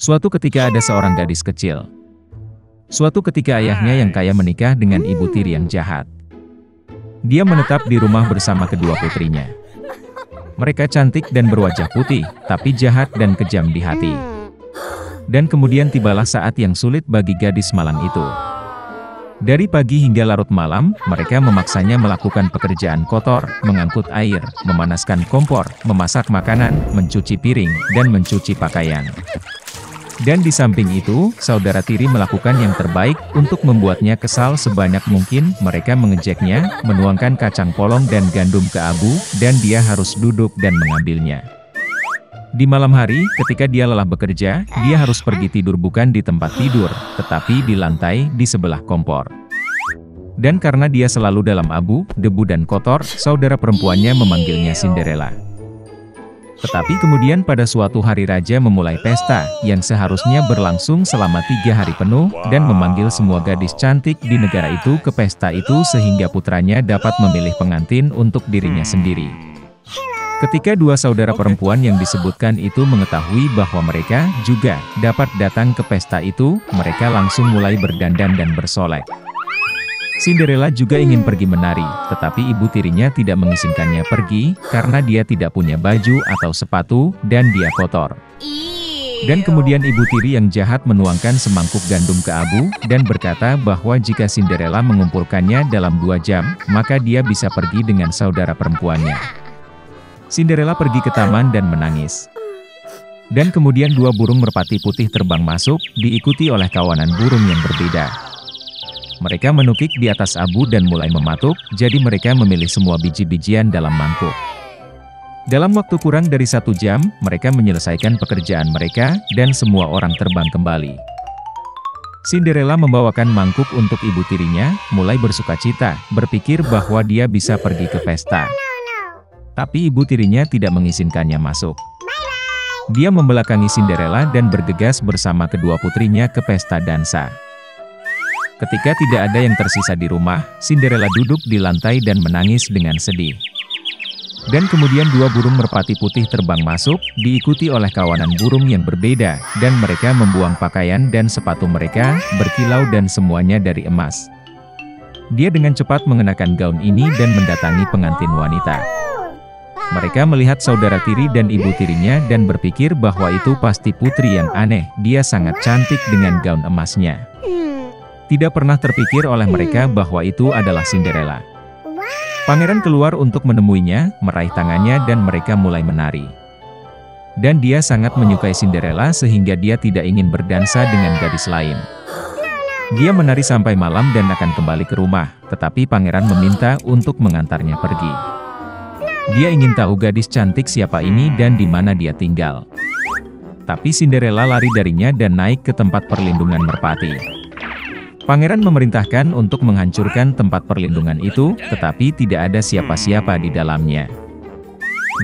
Suatu ketika ada seorang gadis kecil. Suatu ketika ayahnya yang kaya menikah dengan ibu tiri yang jahat. Dia menetap di rumah bersama kedua putrinya. Mereka cantik dan berwajah putih, tapi jahat dan kejam di hati. Dan kemudian tibalah saat yang sulit bagi gadis malang itu. Dari pagi hingga larut malam, mereka memaksanya melakukan pekerjaan kotor, mengangkut air, memanaskan kompor, memasak makanan, mencuci piring, dan mencuci pakaian. Dan di samping itu, saudara tiri melakukan yang terbaik untuk membuatnya kesal sebanyak mungkin. Mereka mengejeknya, menuangkan kacang polong dan gandum ke abu, dan dia harus duduk dan mengambilnya. Di malam hari, ketika dia lelah bekerja, dia harus pergi tidur bukan di tempat tidur, tetapi di lantai di sebelah kompor. Dan karena dia selalu dalam abu, debu dan kotor, saudara perempuannya memanggilnya Cinderella. Tetapi kemudian pada suatu hari raja memulai pesta, yang seharusnya berlangsung selama 3 hari penuh, dan memanggil semua gadis cantik di negara itu ke pesta itu sehingga putranya dapat memilih pengantin untuk dirinya sendiri. Ketika dua saudara perempuan yang disebutkan itu mengetahui bahwa mereka juga dapat datang ke pesta itu, mereka langsung mulai berdandan dan bersolek. Cinderella juga ingin pergi menari, tetapi ibu tirinya tidak mengizinkannya pergi, karena dia tidak punya baju atau sepatu, dan dia kotor. Dan kemudian ibu tiri yang jahat menuangkan semangkuk gandum ke abu, dan berkata bahwa jika Cinderella mengumpulkannya dalam 2 jam, maka dia bisa pergi dengan saudara perempuannya. Cinderella pergi ke taman dan menangis. Dan kemudian 2 burung merpati putih terbang masuk, diikuti oleh kawanan burung yang berbeda. Mereka menukik di atas abu dan mulai mematuk, jadi mereka memilih semua biji-bijian dalam mangkuk. Dalam waktu kurang dari 1 jam, mereka menyelesaikan pekerjaan mereka, dan semua orang terbang kembali. Cinderella membawakan mangkuk untuk ibu tirinya, mulai bersukacita, berpikir bahwa dia bisa pergi ke pesta. Tapi ibu tirinya tidak mengizinkannya masuk. Dia membelakangi Cinderella dan bergegas bersama kedua putrinya ke pesta dansa. Ketika tidak ada yang tersisa di rumah, Cinderella duduk di lantai dan menangis dengan sedih. Dan kemudian 2 burung merpati putih terbang masuk, diikuti oleh kawanan burung yang berbeda, dan mereka membuang pakaian dan sepatu mereka, berkilau dan semuanya dari emas. Dia dengan cepat mengenakan gaun ini dan mendatangi pengantin wanita. Mereka melihat saudara tiri dan ibu tirinya dan berpikir bahwa itu pasti putri yang aneh, dia sangat cantik dengan gaun emasnya. Tidak pernah terpikir oleh mereka bahwa itu adalah Cinderella. Pangeran keluar untuk menemuinya, meraih tangannya dan mereka mulai menari. Dan dia sangat menyukai Cinderella sehingga dia tidak ingin berdansa dengan gadis lain. Dia menari sampai malam dan akan kembali ke rumah, tetapi pangeran meminta untuk mengantarnya pergi. Dia ingin tahu gadis cantik siapa ini dan di mana dia tinggal. Tapi Cinderella lari darinya dan naik ke tempat perlindungan merpati. Pangeran memerintahkan untuk menghancurkan tempat perlindungan itu, tetapi tidak ada siapa-siapa di dalamnya.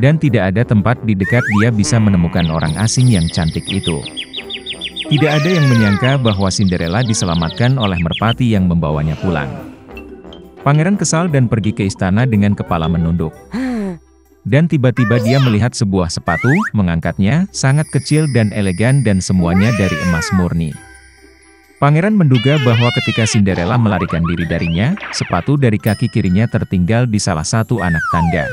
Dan tidak ada tempat di dekat dia bisa menemukan orang asing yang cantik itu. Tidak ada yang menyangka bahwa Cinderella diselamatkan oleh merpati yang membawanya pulang. Pangeran kesal dan pergi ke istana dengan kepala menunduk. Dan tiba-tiba dia melihat sebuah sepatu, mengangkatnya, sangat kecil dan elegan dan semuanya dari emas murni. Pangeran menduga bahwa ketika Cinderella melarikan diri darinya, sepatu dari kaki kirinya tertinggal di salah satu anak tangga.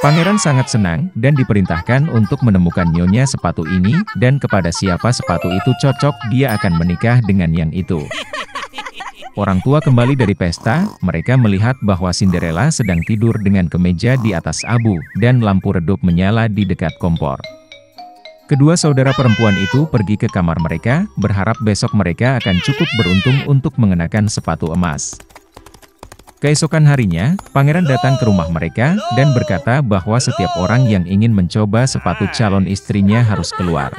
Pangeran sangat senang, dan diperintahkan untuk menemukan nyonya sepatu ini, dan kepada siapa sepatu itu cocok, dia akan menikah dengan yang itu. Orang tua kembali dari pesta, mereka melihat bahwa Cinderella sedang tidur dengan kemeja di atas abu, dan lampu redup menyala di dekat kompor. Kedua saudara perempuan itu pergi ke kamar mereka, berharap besok mereka akan cukup beruntung untuk mengenakan sepatu emas. Keesokan harinya, pangeran datang ke rumah mereka, dan berkata bahwa setiap orang yang ingin mencoba sepatu calon istrinya harus keluar.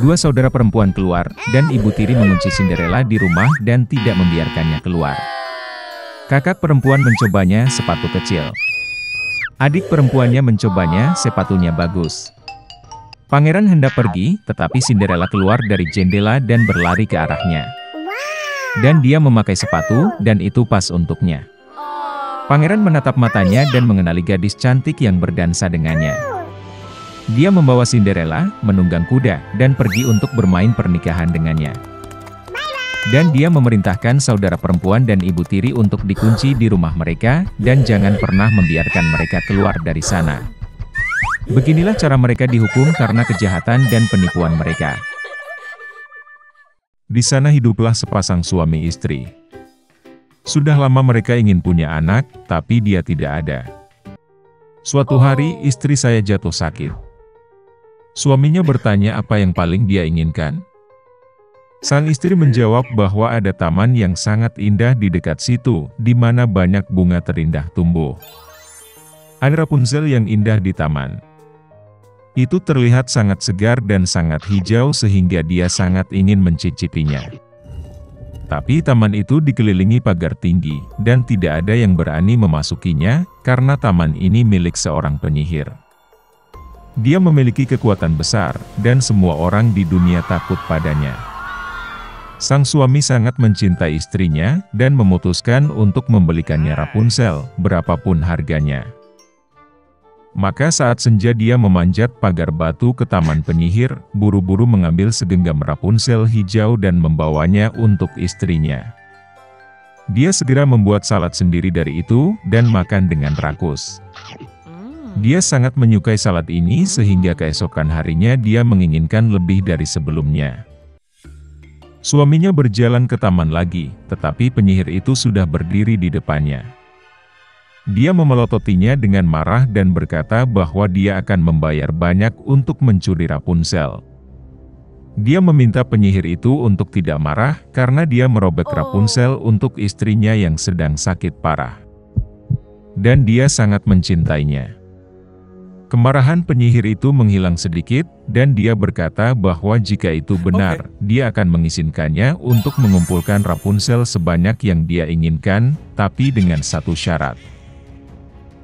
2 saudara perempuan keluar, dan ibu tiri mengunci Cinderella di rumah dan tidak membiarkannya keluar. Kakak perempuan mencobanya sepatu kecil. Adik perempuannya mencobanya sepatunya bagus. Pangeran hendak pergi, tetapi Cinderella keluar dari jendela dan berlari ke arahnya. Dan dia memakai sepatu, dan itu pas untuknya. Pangeran menatap matanya dan mengenali gadis cantik yang berdansa dengannya. Dia membawa Cinderella, menunggang kuda, dan pergi untuk bermain pernikahan dengannya. Dan dia memerintahkan saudara perempuan dan ibu tiri untuk dikunci di rumah mereka, dan jangan pernah membiarkan mereka keluar dari sana. Beginilah cara mereka dihukum karena kejahatan dan penipuan mereka. Di sana hiduplah sepasang suami istri. Sudah lama mereka ingin punya anak, tapi dia tidak ada. Suatu hari istri saya jatuh sakit. Suaminya bertanya apa yang paling dia inginkan. Sang istri menjawab bahwa ada taman yang sangat indah di dekat situ, di mana banyak bunga terindah tumbuh. Ada Rapunzel yang indah di taman. Itu terlihat sangat segar dan sangat hijau sehingga dia sangat ingin mencicipinya. Tapi taman itu dikelilingi pagar tinggi, dan tidak ada yang berani memasukinya, karena taman ini milik seorang penyihir. Dia memiliki kekuatan besar, dan semua orang di dunia takut padanya. Sang suami sangat mencintai istrinya, dan memutuskan untuk membelikannya Rapunzel, berapapun harganya. Maka saat senja dia memanjat pagar batu ke taman penyihir, buru-buru mengambil segenggam Rapunzel hijau dan membawanya untuk istrinya. Dia segera membuat salad sendiri dari itu, dan makan dengan rakus. Dia sangat menyukai salad ini sehingga keesokan harinya dia menginginkan lebih dari sebelumnya. Suaminya berjalan ke taman lagi, tetapi penyihir itu sudah berdiri di depannya. Dia memelototinya dengan marah dan berkata bahwa dia akan membayar banyak untuk mencuri Rapunzel. Dia meminta penyihir itu untuk tidak marah karena dia merobek Rapunzel untuk istrinya yang sedang sakit parah. Dan dia sangat mencintainya. Kemarahan penyihir itu menghilang sedikit, dan dia berkata bahwa jika itu benar, dia akan mengizinkannya untuk mengumpulkan Rapunzel sebanyak yang dia inginkan, tapi dengan satu syarat.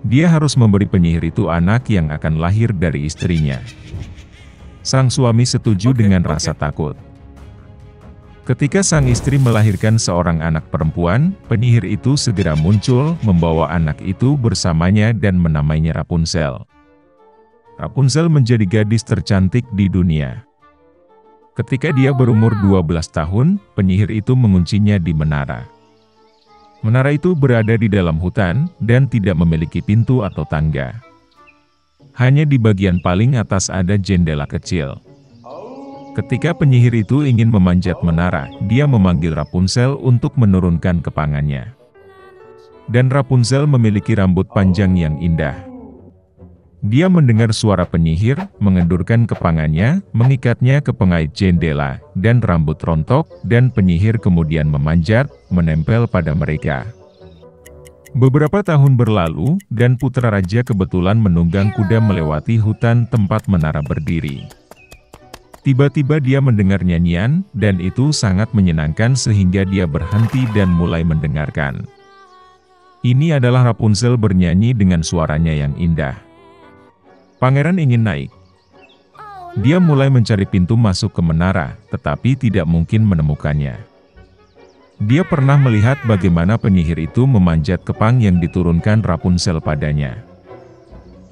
Dia harus memberi penyihir itu anak yang akan lahir dari istrinya. Sang suami setuju dengan rasa takut. Ketika sang istri melahirkan seorang anak perempuan, penyihir itu segera muncul, membawa anak itu bersamanya dan menamainya Rapunzel. Rapunzel menjadi gadis tercantik di dunia. Ketika dia berumur 12 tahun, penyihir itu menguncinya di menara. Menara itu berada di dalam hutan, dan tidak memiliki pintu atau tangga. Hanya di bagian paling atas ada jendela kecil. Ketika penyihir itu ingin memanjat menara, dia memanggil Rapunzel untuk menurunkan kepangannya. Dan Rapunzel memiliki rambut panjang yang indah. Dia mendengar suara penyihir, mengendurkan kepangannya, mengikatnya ke pengait jendela, dan rambut rontok, dan penyihir kemudian memanjat, menempel pada mereka. Beberapa tahun berlalu, dan putra raja kebetulan menunggang kuda melewati hutan tempat menara berdiri. Tiba-tiba dia mendengar nyanyian, dan itu sangat menyenangkan sehingga dia berhenti dan mulai mendengarkan. Ini adalah Rapunzel bernyanyi dengan suaranya yang indah. Pangeran ingin naik. Dia mulai mencari pintu masuk ke menara, tetapi tidak mungkin menemukannya. Dia pernah melihat bagaimana penyihir itu memanjat kepang yang diturunkan Rapunzel padanya.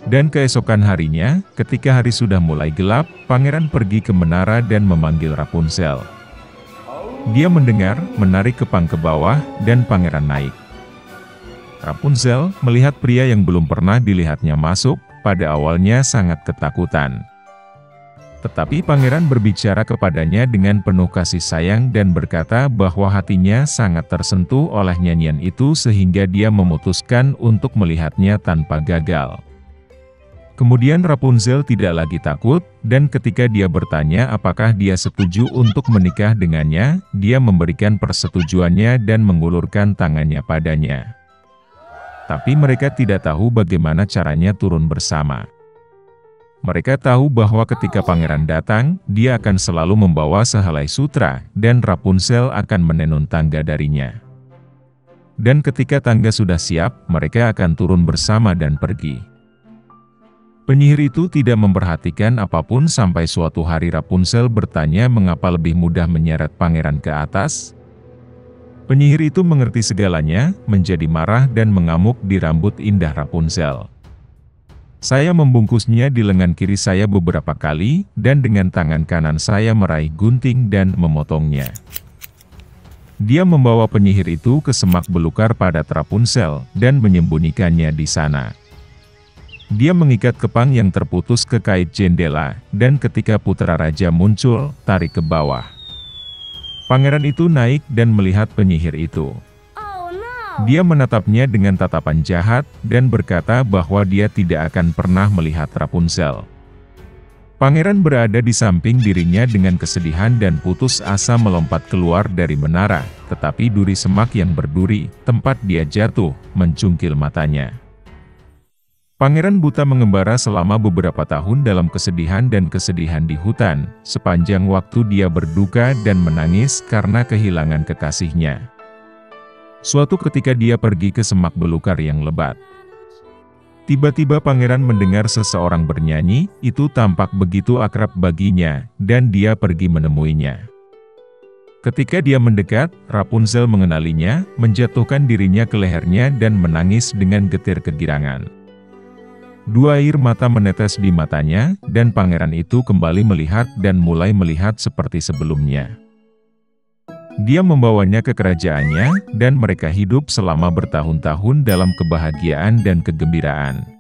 Dan keesokan harinya, ketika hari sudah mulai gelap, pangeran pergi ke menara dan memanggil Rapunzel. Dia mendengar, menarik kepang ke bawah, dan pangeran naik. Rapunzel melihat pria yang belum pernah dilihatnya masuk, pada awalnya sangat ketakutan. Tetapi pangeran berbicara kepadanya dengan penuh kasih sayang dan berkata bahwa hatinya sangat tersentuh oleh nyanyian itu sehingga dia memutuskan untuk melihatnya tanpa gagal. Kemudian Rapunzel tidak lagi takut, dan ketika dia bertanya apakah dia setuju untuk menikah dengannya, dia memberikan persetujuannya dan mengulurkan tangannya padanya. Tapi mereka tidak tahu bagaimana caranya turun bersama. Mereka tahu bahwa ketika pangeran datang, dia akan selalu membawa sehelai sutra, dan Rapunzel akan menenun tangga darinya. Dan ketika tangga sudah siap, mereka akan turun bersama dan pergi. Penyihir itu tidak memperhatikan apapun sampai suatu hari Rapunzel bertanya mengapa lebih mudah menyeret pangeran ke atas. Penyihir itu mengerti segalanya, menjadi marah dan mengamuk di rambut indah Rapunzel. Saya membungkusnya di lengan kiri saya beberapa kali, dan dengan tangan kanan saya meraih gunting dan memotongnya. Dia membawa penyihir itu ke semak belukar pada Rapunzel, dan menyembunyikannya di sana. Dia mengikat kepang yang terputus ke kait jendela, dan ketika putra raja muncul, tarik ke bawah. Pangeran itu naik dan melihat penyihir itu. Dia menatapnya dengan tatapan jahat, dan berkata bahwa dia tidak akan pernah melihat Rapunzel. Pangeran berada di samping dirinya dengan kesedihan dan putus asa melompat keluar dari menara, tetapi duri semak yang berduri, tempat dia jatuh, mencungkil matanya. Pangeran buta mengembara selama beberapa tahun dalam kesedihan dan kesedihan di hutan, sepanjang waktu dia berduka dan menangis karena kehilangan kekasihnya. Suatu ketika dia pergi ke semak belukar yang lebat. Tiba-tiba pangeran mendengar seseorang bernyanyi, itu tampak begitu akrab baginya, dan dia pergi menemuinya. Ketika dia mendekat, Rapunzel mengenalinya, menjatuhkan dirinya ke lehernya dan menangis dengan getir kegirangan. Dua air mata menetes di matanya, dan pangeran itu kembali melihat dan mulai melihat seperti sebelumnya. Dia membawanya ke kerajaannya, dan mereka hidup selama bertahun-tahun dalam kebahagiaan dan kegembiraan.